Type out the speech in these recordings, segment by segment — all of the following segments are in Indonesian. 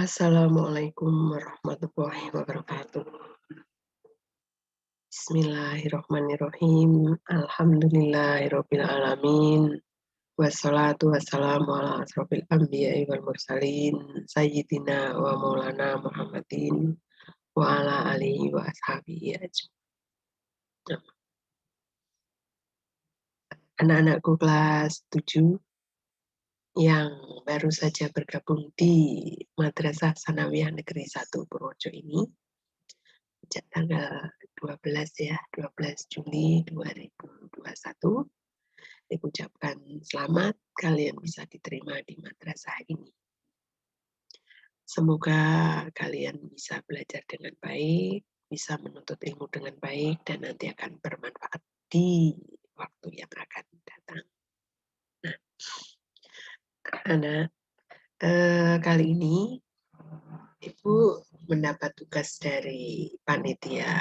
Assalamualaikum warahmatullahi wabarakatuh. Bismillahirrahmanirrahim. Alhamdulillahirabbil alamin. Wassalatu wassalamu ala asrofil anbiya'i wal mursalin sayyidina wa maulana Muhammadin wa ala alihi wa ashabihi ajmain. Anak-anakku kelas 7 yang baru saja bergabung di Madrasah Sanawiyah Negeri 1 Purworejo ini sejak tanggal 12 ya, 12 Juli 2021. Diucapkan selamat kalian bisa diterima di madrasah ini. Semoga kalian bisa belajar dengan baik, bisa menuntut ilmu dengan baik, dan nanti akan bermanfaat di waktu yang akan datang. Nah, anak, kali ini Ibu mendapat tugas dari panitia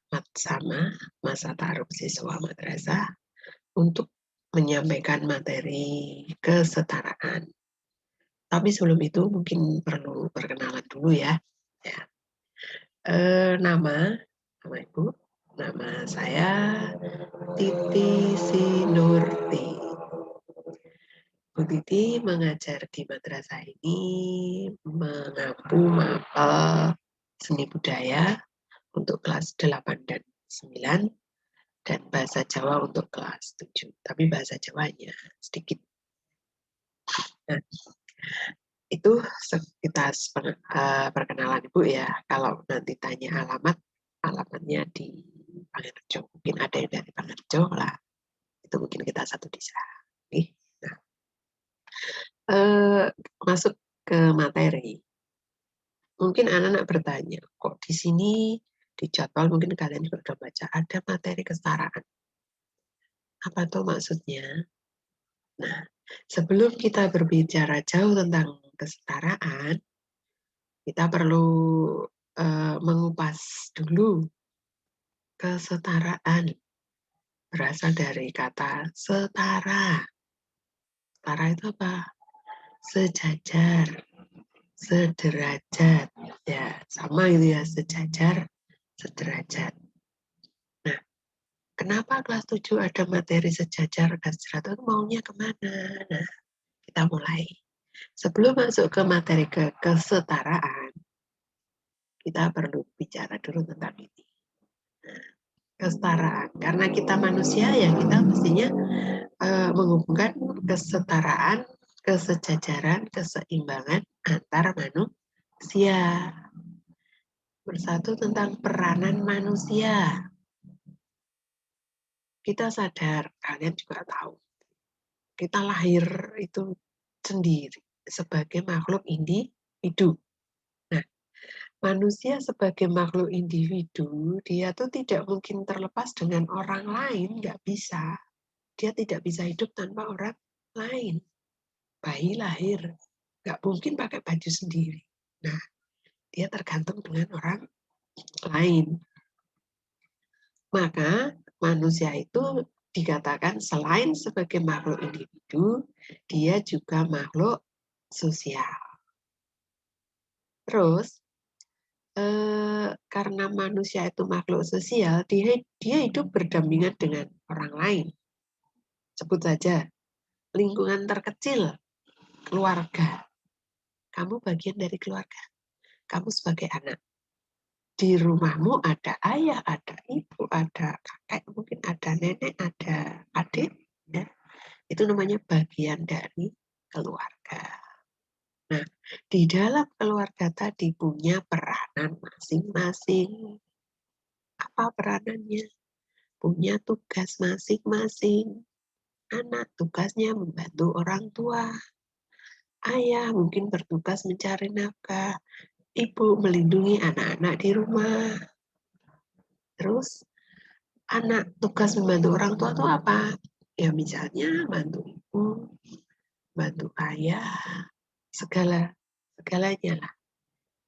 Matsama, Masa Taruh Siswa Madrasah, untuk menyampaikan materi kesetaraan. Tapi sebelum itu mungkin perlu perkenalan dulu ya. Ya. Nama Ibu, nama saya Titi Sinurti. Bu Titi mengajar di madrasah ini mengampu mapel seni budaya untuk kelas 8 dan 9 dan bahasa Jawa untuk kelas 7. Tapi bahasa Jawanya sedikit. Nah, itu sekitas perkenalan Ibu ya. Kalau nanti tanya alamatnya di Pangerjo. Mungkin ada yang dari Pangerjo lah. Itu mungkin kita satu desa. Nah, masuk ke materi. Mungkin anak-anak bertanya, kok di sini di jadwal mungkin kalian juga sudah baca ada materi kesetaraan. Apa tuh maksudnya? Nah, sebelum kita berbicara jauh tentang kesetaraan, kita perlu mengupas dulu kesetaraan. Berasal dari kata setara. Setara itu apa? Sejajar, sederajat. Ya, sama itu ya, sejajar, sederajat. Nah, kenapa kelas 7 ada materi sejajar dan sederajat? Maunya kemana? Nah, kita mulai. Sebelum masuk ke materi kesetaraan, kita perlu bicara dulu tentang ini. Nah, kesetaraan. Karena kita manusia ya kita mestinya menghubungkan kesetaraan, kesejajaran, keseimbangan antar manusia. Bersatu tentang peranan manusia. Kita sadar, kalian juga tahu, kita lahir itu sendiri sebagai makhluk individu. Nah, manusia sebagai makhluk individu, dia tuh tidak mungkin terlepas dengan orang lain, nggak bisa. Dia tidak bisa hidup tanpa orang lain. Bayi lahir, nggak mungkin pakai baju sendiri. Nah, dia tergantung dengan orang lain. Maka manusia itu dikatakan selain sebagai makhluk individu, dia juga makhluk sosial. Terus, karena manusia itu makhluk sosial, dia hidup berdampingan dengan orang lain. Sebut saja, lingkungan terkecil, keluarga. Kamu bagian dari keluarga. Kamu sebagai anak. Di rumahmu ada ayah, ada ibu, ada kakek, mungkin ada nenek, ada adik. Ya. Itu namanya bagian dari keluarga. Nah, di dalam keluarga tadi punya peranan masing-masing. Apa peranannya? Punya tugas masing-masing. Anak tugasnya membantu orang tua. Ayah mungkin bertugas mencari nafkah. Ibu melindungi anak-anak di rumah. Terus anak tugas membantu orang tua itu apa? Ya misalnya bantu ibu, bantu ayah, segalanya lah.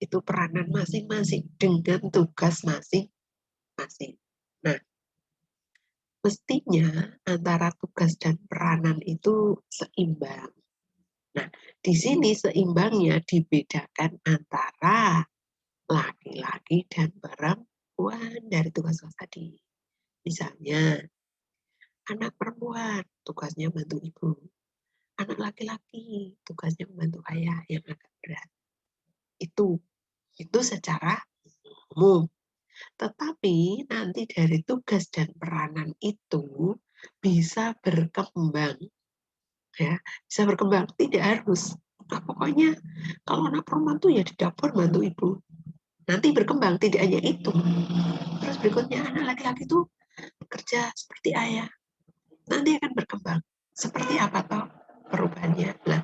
Itu peranan masing-masing dengan tugas masing-masing. Nah, mestinya antara tugas dan peranan itu seimbang. Nah, di sini seimbangnya dibedakan antara laki-laki dan perempuan dari tugas-tugas tadi. Misalnya, anak perempuan tugasnya bantu ibu. Anak laki-laki tugasnya membantu ayah yang agak berat. Itu secara umum. Tetapi nanti dari tugas dan peranan itu bisa berkembang, ya, bisa berkembang. Tidak harus. Nah, pokoknya kalau anak perempuan tuh ya di dapur bantu ibu. Nanti berkembang, tidak hanya itu. Terus berikutnya anak laki-laki tuh kerja seperti ayah. Nanti akan berkembang. Seperti apa toh perubahannya? Nah,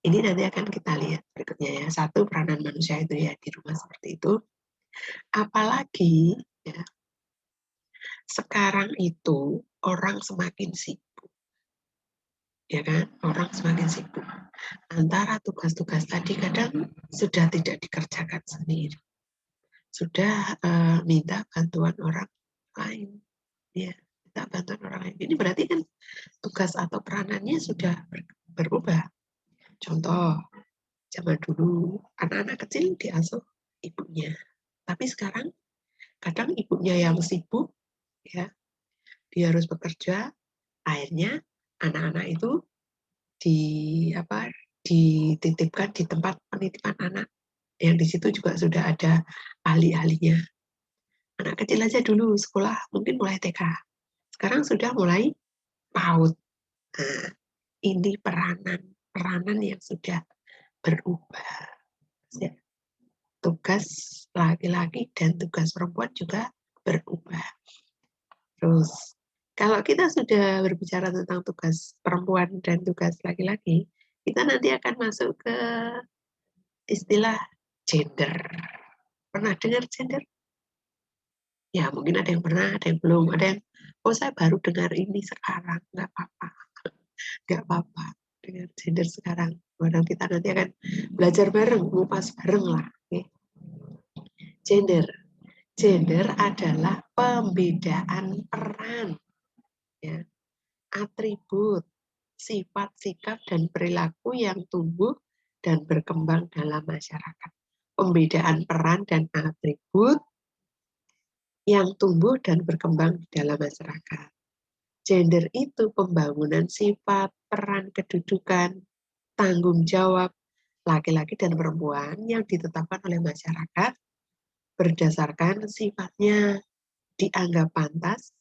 ini nanti akan kita lihat berikutnya ya. Satu, peranan manusia itu ya di rumah seperti itu. Apalagi ya, sekarang itu orang semakin sibuk, ya kan? Orang semakin sibuk. Antara tugas-tugas tadi kadang sudah tidak dikerjakan sendiri, sudah minta bantuan orang lain, ya, minta bantuan orang lain. Ini berarti kan tugas atau peranannya sudah berubah. Contoh, zaman dulu anak-anak kecil diasuh ibunya, tapi sekarang kadang ibunya yang sibuk, ya, dia harus bekerja, akhirnya anak-anak itu dititipkan di tempat penitipan anak yang di situ juga sudah ada ahli-ahlinya. Anak kecil aja dulu sekolah mungkin mulai TK, sekarang sudah mulai PAUD. Nah, ini peranan yang sudah berubah. Ya. Tugas laki-laki dan tugas perempuan juga berubah. Terus, kalau kita sudah berbicara tentang tugas perempuan dan tugas laki-laki, kita nanti akan masuk ke istilah gender. Pernah dengar gender? Ya, mungkin ada yang pernah, ada yang belum, ada yang, oh saya baru dengar ini sekarang, nggak apa-apa. Nggak apa-apa dengan gender sekarang. Barang kita nanti akan belajar bareng, ngupas bareng lah. Okay. Gender. Gender adalah pembedaan peran, ya, atribut, sifat, sikap, dan perilaku yang tumbuh dan berkembang dalam masyarakat. Pembedaan peran dan atribut yang tumbuh dan berkembang di dalam masyarakat. Gender itu pembangunan sifat, peran, kedudukan, tanggung jawab laki-laki dan perempuan yang ditetapkan oleh masyarakat berdasarkan sifatnya dianggap pantas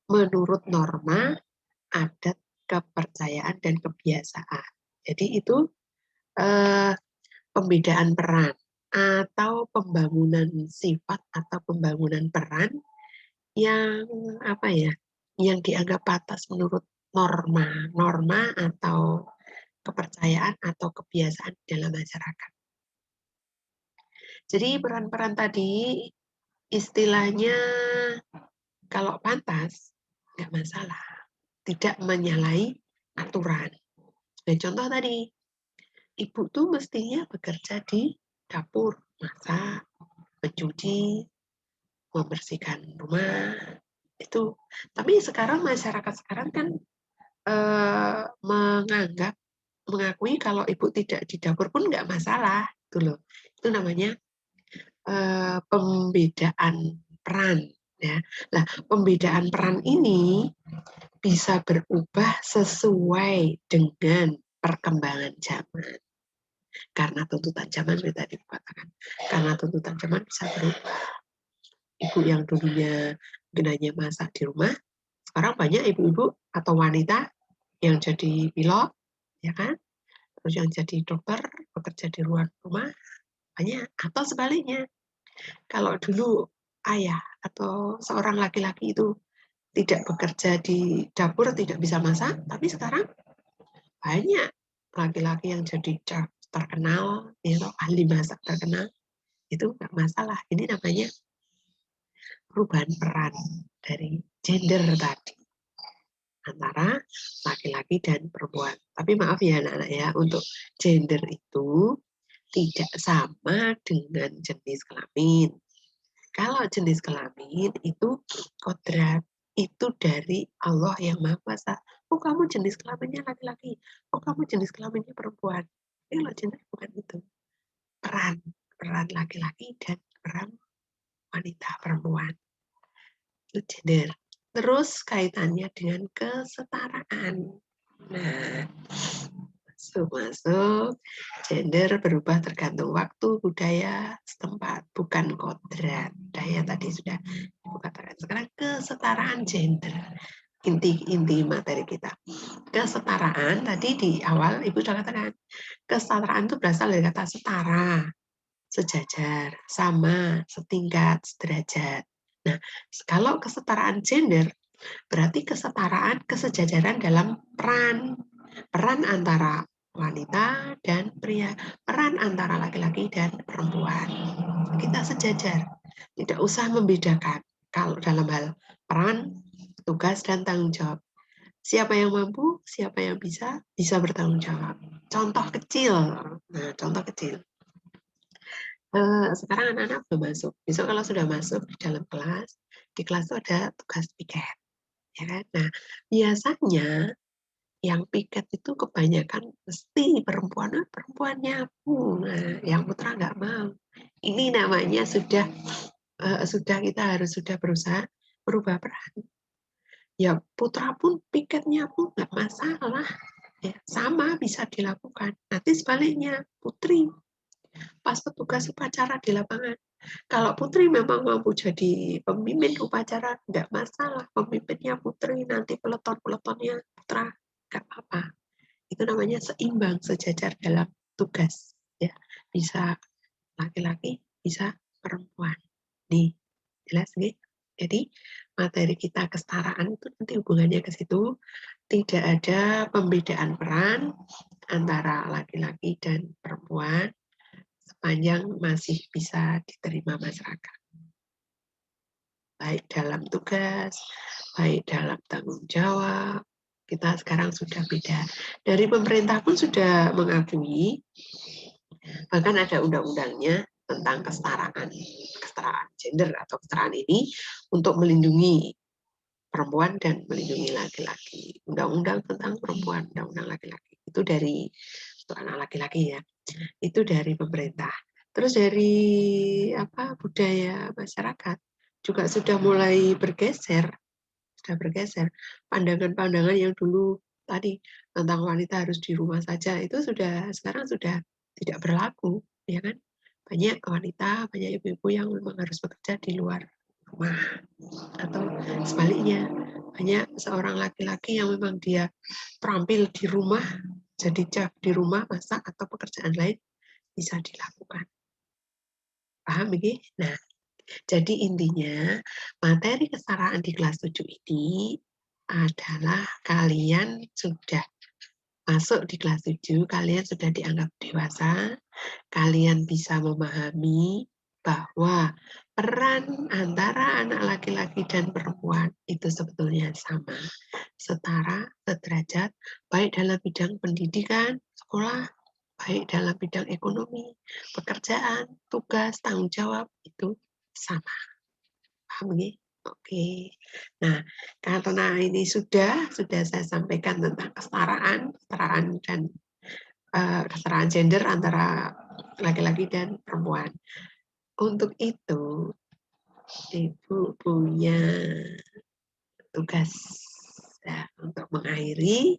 menurut norma, adat, kepercayaan, dan kebiasaan. Jadi itu pembedaan peran atau pembangunan sifat atau pembangunan peran yang apa ya, yang dianggap pantas menurut norma atau kepercayaan atau kebiasaan dalam masyarakat. Jadi peran-peran tadi istilahnya kalau pantas nggak masalah, tidak menyalahi aturan. Nah, contoh tadi, ibu tuh mestinya bekerja di dapur, masak, mencuci, membersihkan rumah, itu. Tapi sekarang masyarakat sekarang kan mengakui kalau ibu tidak di dapur pun nggak masalah, gitu loh. Itu namanya pembedaan peran, ya. Nah, pembedaan peran ini bisa berubah sesuai dengan perkembangan zaman. Karena tuntutan zaman seperti tadi dikatakan, karena tuntutan zaman bisa berubah. Ibu yang dulunya mungkin hanya masak di rumah, sekarang banyak ibu-ibu atau wanita yang jadi pilot, ya kan? Terus yang jadi dokter, bekerja di luar rumah, banyak. Atau sebaliknya, kalau dulu ayah atau seorang laki-laki itu tidak bekerja di dapur, tidak bisa masak, tapi sekarang banyak laki-laki yang jadi terkenal, ya, ahli masak terkenal, itu nggak masalah. Ini namanya perubahan peran dari gender tadi antara laki-laki dan perempuan. Tapi maaf ya anak-anak ya, untuk gender itu tidak sama dengan jenis kelamin. Kalau jenis kelamin itu kodrat, itu dari Allah yang Maha Kuasa, oh kamu jenis kelaminnya laki-laki, oh kamu jenis kelaminnya perempuan. Loh, gender bukan itu. Peran laki-laki dan peran wanita perempuan. Itu gender. Terus kaitannya dengan kesetaraan. Nah, masuk. Gender berubah tergantung waktu, budaya, setempat, bukan kodrat. Budaya tadi sudah bukan kodrat. Sekarang kesetaraan gender. Inti materi kita. Kesetaraan tadi di awal Ibu sudah katakan. Kesetaraan itu berasal dari kata setara, sejajar, sama, setingkat, sederajat. Nah, kalau kesetaraan gender berarti kesetaraan, kesejajaran dalam peran antara wanita dan pria, peran antara laki-laki dan perempuan. Kita sejajar, tidak usah membedakan kalau dalam hal peran, tugas, dan tanggung jawab. Siapa yang mampu, siapa yang bisa bertanggung jawab. Contoh kecil. Nah, contoh kecil. Sekarang anak-anak sudah masuk. Besok kalau sudah masuk di dalam kelas, di kelas itu ada tugas piket. Ya kan? Nah, biasanya yang piket itu kebanyakan mesti perempuan nyapu. Nah, yang putra nggak mau. Ini namanya sudah kita harus berusaha berubah peran. Ya putra pun piketnya pun nggak masalah, ya, sama bisa dilakukan. Nanti sebaliknya putri pas petugas upacara di lapangan, kalau putri memang mampu jadi pemimpin upacara nggak masalah, pemimpinnya putri, nanti peleton-peletonnya putra, nggak apa-apa. Itu namanya seimbang, sejajar dalam tugas, ya, bisa laki-laki, bisa perempuan. Nih, jelas nih. Jadi materi kita kesetaraan itu nanti hubungannya ke situ, tidak ada pembedaan peran antara laki-laki dan perempuan sepanjang masih bisa diterima masyarakat. Baik dalam tugas, baik dalam tanggung jawab, kita sekarang sudah beda. Dari pemerintah pun sudah mengakui, bahkan ada undang-undangnya tentang kesetaraan gender atau kesetaraan ini untuk melindungi perempuan dan melindungi laki-laki. Undang-undang tentang perempuan, undang-undang laki-laki. Itu dari untuk anak laki-laki ya. Itu dari pemerintah. Terus dari budaya masyarakat juga sudah mulai bergeser. Pandangan-pandangan yang dulu tadi tentang wanita harus di rumah saja itu sekarang sudah tidak berlaku, ya kan? Banyak wanita, banyak ibu-ibu yang memang harus bekerja di luar rumah, atau sebaliknya banyak seorang laki-laki yang memang dia terampil di rumah, jadi chef di rumah, masak atau pekerjaan lain bisa dilakukan. Paham ini? Nah, jadi intinya materi kesetaraan di kelas 7 ini adalah kalian sudah masuk di kelas 7, kalian sudah dianggap dewasa, kalian bisa memahami bahwa peran antara anak laki-laki dan perempuan itu sebetulnya sama, setara, sederajat, baik dalam bidang pendidikan, sekolah, baik dalam bidang ekonomi, pekerjaan, tugas, tanggung jawab, itu sama. Paham ya? Oke. Nah, karena ini sudah saya sampaikan tentang kesetaraan dan kesetaraan gender antara laki-laki dan perempuan. Untuk itu, Ibu punya tugas ya, untuk mengakhiri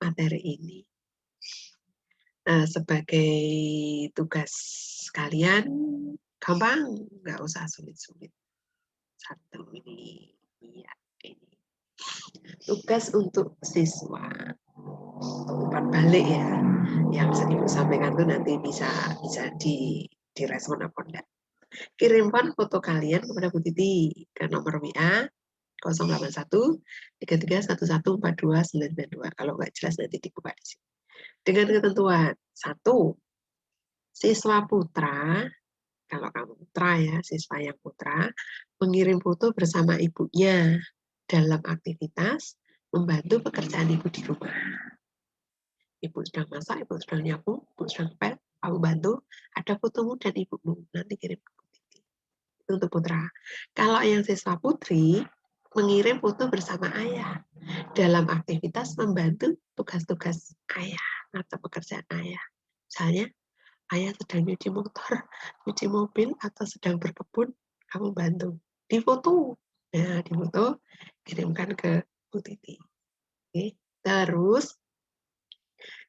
materi ini. Nah, sebagai tugas kalian, gampang, nggak usah sulit-sulit. Satu ini, ya, ini. Tugas untuk siswa. Umpan balik ya, yang Ibu sampaikan itu nanti bisa direspon apa enggak. Kirimkan foto kalian kepada Bu Titi ke nomor WA 081 3311 42992. Kalau nggak jelas nanti dibuka di sini. Dengan ketentuan, 1, siswa putra, kalau kamu putra ya, siswa yang putra, mengirim foto bersama ibunya dalam aktivitas membantu pekerjaan ibu di rumah. Ibu sedang masak, ibu sedang nyapu, ibu sedang ngepel, kamu bantu, ada fotomu dan ibumu, nanti kirim ke Bu Titi. Itu untuk putra. Kalau yang siswa putri, mengirim foto bersama ayah dalam aktivitas membantu tugas-tugas ayah atau pekerjaan ayah. Misalnya, ayah sedang nyuci motor, nyuci mobil, atau sedang berkebun, kamu bantu. Di foto. Nah, di foto, kirimkan ke Bu Titi. Oke. Terus,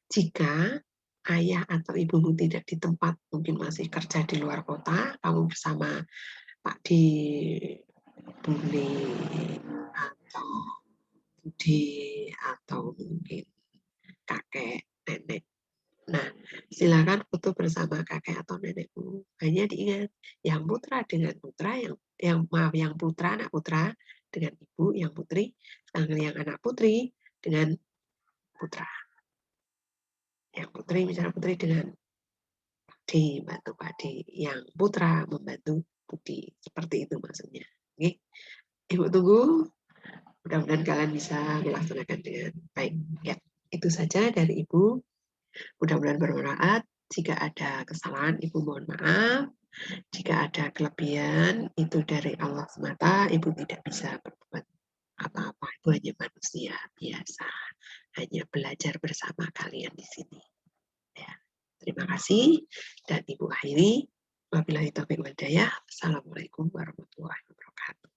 jika ayah atau ibumu tidak di tempat, mungkin masih kerja di luar kota, kamu bersama Pak D, Bune, atau Bude, atau mungkin kakek, nenek. Nah, silakan foto bersama kakek atau nenekmu. Hanya diingat, yang putra dengan putra, yang putra, anak putra dengan ibu, yang putri, yang anak putri dengan putra. Yang putri, misalnya putri dengan Pakde, bantu Pakde. Yang putra membantu Budi. Seperti itu maksudnya. Oke. Ibu tunggu. Mudah-mudahan kalian bisa melaksanakan dengan baik. Ya, itu saja dari Ibu. Mudah-mudahan bermanfaat. Jika ada kesalahan, Ibu mohon maaf. Jika ada kelebihan, itu dari Allah semata. Ibu tidak bisa berbuat apa-apa. Ibu hanya manusia biasa. Hanya belajar bersama kalian di sini. Ya. Terima kasih. Dan Ibu akhiri. Wabillahi taufiq wal hidayah. Assalamualaikum warahmatullahi wabarakatuh.